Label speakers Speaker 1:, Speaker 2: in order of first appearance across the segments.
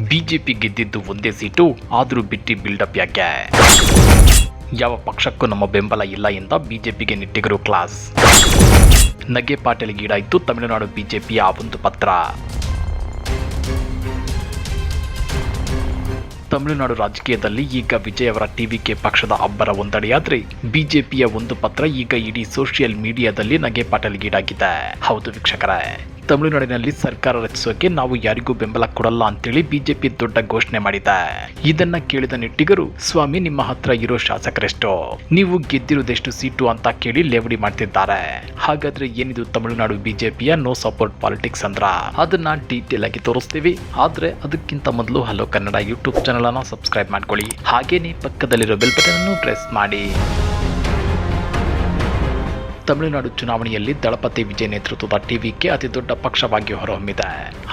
Speaker 1: BJP ಗೆದ್ದಿದ್ದು ಒಂದೇ seat, ಆದರೂ ಬಿಟ್ಟಿ ಬಿಲ್ಡಪ್ ಯಾಕೆ? ಯಾವ ಪಕ್ಷಕ್ಕೂ ನಮ್ಮ ಬೆಂಬಲ ಇಲ್ಲ ಎಂದ ಬಿಜೆಪಿಗೆ ನಿಟ್ಟಿಗರು ಕ್ಲಾಸ್. ನಗೆ ಪಾಟೀಲ್ಗೀಡಾಯಿತು ತಮಿಳುನಾಡು ಬಿಜೆಪಿಯ ಒಂದು ಪತ್ರ. ತಮಿಳುನಾಡು ರಾಜಕೀಯದಲ್ಲಿ ಈಗ ವಿಜಯ್ ಅವರ ಟಿವಿಕೆ ಪಕ್ಷದ ಅಬ್ಬರ ಒಂದೆಡೆಯಾದ್ರೆ ಬಿಜೆಪಿಯ ಒಂದು ಪತ್ರ ಈಗ ಇಡೀ ಸೋಷಿಯಲ್ ಮೀಡಿಯಾದಲ್ಲಿ ನಗೆ ಪಾಟೀಲ್ಗೀಡಾಗಿದೆ. ಹೌದು ವೀಕ್ಷಕರೇ, ತಮಿಳುನಾಡಿನಲ್ಲಿ ಸರ್ಕಾರ ರಚಿಸೋಕೆ ನಾವು ಯಾರಿಗೂ ಬೆಂಬಲ ಕೊಡಲ್ಲ ಅಂತೇಳಿ ಬಿಜೆಪಿ ದೊಡ್ಡ ಘೋಷಣೆ ಮಾಡಿದೆ. ಇದನ್ನ ಕೇಳಿದ ನಿಟ್ಟಿಗರು, ಸ್ವಾಮಿ ನಿಮ್ಮ ಹತ್ರ ಇರೋ ಶಾಸಕರೆಷ್ಟು, ನೀವು ಗೆದ್ದಿರೋದೆಷ್ಟು ಸೀಟು ಅಂತ ಕೇಳಿ ಲೇವಡಿ ಮಾಡ್ತಿದ್ದಾರೆ. ಹಾಗಾದ್ರೆ ಏನಿದು ತಮಿಳುನಾಡು ಬಿಜೆಪಿಯ ನೋ ಸಪೋರ್ಟ್ ಪಾಲಿಟಿಕ್ಸ್ ಅಂದ್ರ? ಅದನ್ನ ಡೀಟೇಲ್ ಆಗಿ ತೋರಿಸ್ತೀವಿ. ಆದ್ರೆ ಅದಕ್ಕಿಂತ ಮೊದಲು ಹಲೋ ಕನ್ನಡ ಯೂಟ್ಯೂಬ್ ಚಾನಲ್ ಅನ್ನ ಸಬ್ಸ್ಕ್ರೈಬ್ ಮಾಡ್ಕೊಳ್ಳಿ. ಹಾಗೇನೆ ಪಕ್ಕದಲ್ಲಿರೋ ಬೆಲ್ ಬಟನ್ ಅನ್ನು ಪ್ರೆಸ್ ಮಾಡಿ. ತಮಿಳುನಾಡು ಚುನಾವಣೆಯಲ್ಲಿ ದಳಪತಿ ವಿಜಯ್ ನೇತೃತ್ವದ ಟಿವಿಕೆ ಅತಿ ದೊಡ್ಡ ಪಕ್ಷವಾಗಿ ಹೊರಹೊಮ್ಮಿದೆ.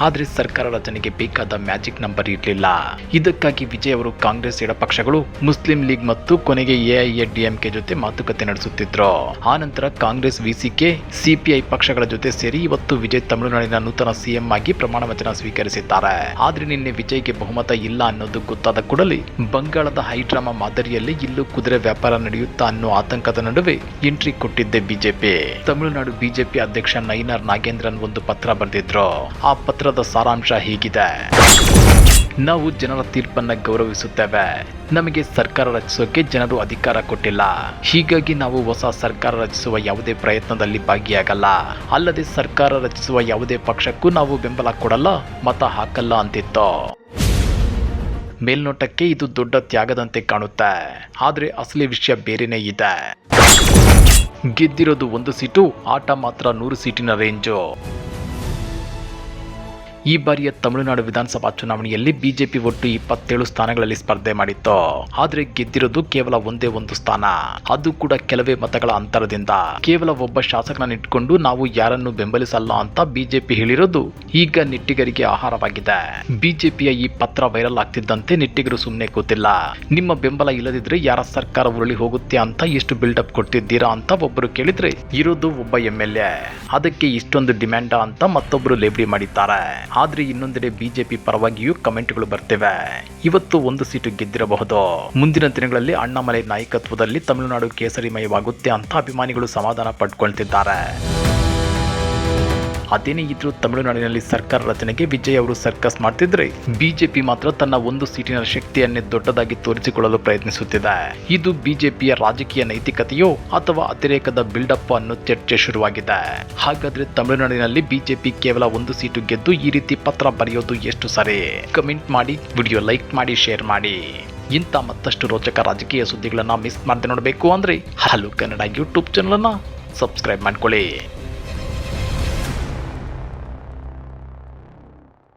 Speaker 1: ಆದರೆ ಸರ್ಕಾರ ರಚನೆಗೆ ಬೇಕಾದ ಮ್ಯಾಜಿಕ್ ನಂಬರ್ ಇರಲಿಲ್ಲ. ಇದಕ್ಕಾಗಿ ವಿಜಯ್ ಅವರು ಕಾಂಗ್ರೆಸ್ ಎಡಪಕ್ಷಗಳು, ಮುಸ್ಲಿಂ ಲೀಗ್ ಮತ್ತು ಕೊನೆಗೆ ಎಐಎಡಿಎಂಕೆ ಜೊತೆ ಮಾತುಕತೆ ನಡೆಸುತ್ತಿದ್ರು. ಆನಂತರ ಕಾಂಗ್ರೆಸ್, ವಿಸಿಕೆ, ಸಿಪಿಐ ಪಕ್ಷಗಳ ಜೊತೆ ಸೇರಿ ಇವತ್ತು ವಿಜಯ್ ತಮಿಳುನಾಡಿನ ನೂತನ ಸಿಎಂ ಆಗಿ ಪ್ರಮಾಣ ವಚನ ಸ್ವೀಕರಿಸಿದ್ದಾರೆ. ಆದ್ರೆ ನಿನ್ನೆ ವಿಜಯ್ಗೆ ಬಹುಮತ ಇಲ್ಲ ಅನ್ನೋದು ಗೊತ್ತಾದ ಕೂಡಲೇ ಬಂಗಾಳದ ಹೈಡ್ರಾಮಾ ಮಾದರಿಯಲ್ಲಿ ಇಲ್ಲೂ ಕುದುರೆ ವ್ಯಾಪಾರ ನಡೆಯುತ್ತಾ ಅನ್ನೋ ಆತಂಕದ ನಡುವೆ ಎಂಟ್ರಿ ಕೊಟ್ಟಿದ್ದೆ ಬಿಜೆಪಿ. ತಮಿಳುನಾಡು ಬಿಜೆಪಿ ಅಧ್ಯಕ್ಷ ನೈನಾರ್ ನಾಗೇಂದ್ರನ್ ಒಂದು ಪತ್ರ ಬರೆದಿದ್ರು. ಆ ಪತ್ರದ ಸಾರಾಂಶ ಹೀಗಿದೆ: ನಾವು ಜನರ ತೀರ್ಪನ್ನ ಗೌರವಿಸುತ್ತೇವೆ. ನಮಗೆ ಸರ್ಕಾರ ರಚಿಸೋಕೆ ಜನರು ಅಧಿಕಾರ ಕೊಟ್ಟಿಲ್ಲ. ಹೀಗಾಗಿ ನಾವು ಹೊಸ ಸರ್ಕಾರ ರಚಿಸುವ ಯಾವುದೇ ಪ್ರಯತ್ನದಲ್ಲಿ ಭಾಗಿಯಾಗಲ್ಲ. ಅಲ್ಲದೆ ಸರ್ಕಾರ ರಚಿಸುವ ಯಾವುದೇ ಪಕ್ಷಕ್ಕೂ ನಾವು ಬೆಂಬಲ ಕೊಡಲ್ಲ, ಮತ ಹಾಕಲ್ಲ ಅಂತಿತ್ತು. ಮೇಲ್ನೋಟಕ್ಕೆ ಇದು ದೊಡ್ಡ ತ್ಯಾಗದಂತೆ ಕಾಣುತ್ತೆ. ಆದ್ರೆ ಅಸಲಿ ವಿಷಯ ಬೇರೆನೇ ಇದೆ. ಗೆದ್ದಿರೋದು ಒಂದು ಸೀಟು, ಆಟ ಮಾತ್ರ 100 ಸೀಟಿನ ರೇಂಜು. ಈ ಬಾರಿಯ ತಮಿಳುನಾಡು ವಿಧಾನಸಭಾ ಚುನಾವಣೆಯಲ್ಲಿ ಬಿಜೆಪಿ ಒಟ್ಟು 27 ಸ್ಥಾನಗಳಲ್ಲಿ ಸ್ಪರ್ಧೆ ಮಾಡಿತ್ತು. ಆದ್ರೆ ಗೆದ್ದಿರೋದು ಕೇವಲ ಒಂದೇ ಒಂದು ಸ್ಥಾನ, ಅದು ಕೂಡ ಕೆಲವೇ ಮತಗಳ ಅಂತರದಿಂದ. ಕೇವಲ ಒಬ್ಬ ಶಾಸಕನ ಇಟ್ಕೊಂಡು ನಾವು ಯಾರನ್ನು ಬೆಂಬಲಿಸಲ್ಲ ಅಂತ ಬಿಜೆಪಿ ಹೇಳಿರೋದು ಈಗ ನಿಟ್ಟಿಗರಿಗೆ ಆಹಾರವಾಗಿದೆ. ಬಿಜೆಪಿಯ ಈ ಪತ್ರ ವೈರಲ್ ಆಗ್ತಿದ್ದಂತೆ ನಿಟ್ಟಿಗರು ಸುಮ್ಮನೆ ಕೂತಿಲ್ಲ. ನಿಮ್ಮ ಬೆಂಬಲ ಇಲ್ಲದಿದ್ರೆ ಯಾರ ಸರ್ಕಾರ ಉರುಳಿ ಹೋಗುತ್ತೆ ಅಂತ ಎಷ್ಟು ಬಿಲ್ಡಪ್ ಕೊಟ್ಟಿದ್ದೀರಾ ಅಂತ ಒಬ್ಬರು ಕೇಳಿದ್ರೆ, ಇರೋದು ಒಬ್ಬ MLA, ಅದಕ್ಕೆ ಇಷ್ಟೊಂದು ಡಿಮ್ಯಾಂಡ ಅಂತ ಮತ್ತೊಬ್ಬರು ಲೇಬಡಿ ಮಾಡಿದ್ದಾರೆ. ಆದ್ರೆ ಇನ್ನೊಂದೆಡೆ ಬಿಜೆಪಿ ಪರವಾಗಿಯೂ ಕಮೆಂಟ್ಗಳು ಬರ್ತಿವೆ. ಇವತ್ತು ಒಂದು ಸೀಟು ಗೆದ್ದಿರಬಹುದು, ಮುಂದಿನ ದಿನಗಳಲ್ಲಿ ಅಣ್ಣಾಮಲೈ ನಾಯಕತ್ವದಲ್ಲಿ ತಮಿಳುನಾಡು ಕೇಸರಿಮಯವಾಗುತ್ತೆ ಅಂತ ಅಭಿಮಾನಿಗಳು ಸಮಾಧಾನ ಪಡ್ಕೊಳ್ತಿದ್ದಾರೆ. ಅದೇನೇ ಇದ್ರೂ ತಮಿಳುನಾಡಿನಲ್ಲಿ ಸರ್ಕಾರ ರಚನೆಗೆ ವಿಜಯ್ ಅವರು ಸರ್ಕಸ್ ಮಾಡ್ತಿದ್ರೆ, ಬಿಜೆಪಿ ಮಾತ್ರ ತನ್ನ ಒಂದು ಸೀಟಿನ ಶಕ್ತಿಯನ್ನೇ ದೊಡ್ಡದಾಗಿ ತೋರಿಸಿಕೊಳ್ಳಲು ಪ್ರಯತ್ನಿಸುತ್ತಿದೆ. ಇದು ಬಿಜೆಪಿಯ ರಾಜಕೀಯ ನೈತಿಕತೆಯೋ ಅಥವಾ ಅತಿರೇಕದ ಬಿಲ್ಡಪ್ ಅನ್ನೋ ಚರ್ಚೆ ಶುರುವಾಗಿದೆ. ಹಾಗಾದ್ರೆ ತಮಿಳುನಾಡಿನಲ್ಲಿ ಬಿಜೆಪಿ ಕೇವಲ ಒಂದು ಸೀಟು ಗೆದ್ದು ಈ ರೀತಿ ಪತ್ರ ಬರೆಯೋದು ಎಷ್ಟು ಸರಿ? ಕಮೆಂಟ್ ಮಾಡಿ, ವಿಡಿಯೋ ಲೈಕ್ ಮಾಡಿ, ಶೇರ್ ಮಾಡಿ. ಇಂಥ ಮತ್ತಷ್ಟು ರೋಚಕ ರಾಜಕೀಯ ಸುದ್ದಿಗಳನ್ನ ಮಿಸ್ ಮಾಡದೆ ನೋಡಬೇಕು ಅಂದ್ರೆ ಹಲೋ ಕನ್ನಡ ಯೂಟ್ಯೂಬ್ ಚಾನಲ್ ಅನ್ನ ಸಬ್ಸ್ಕ್ರೈಬ್ ಮಾಡ್ಕೊಳ್ಳಿ.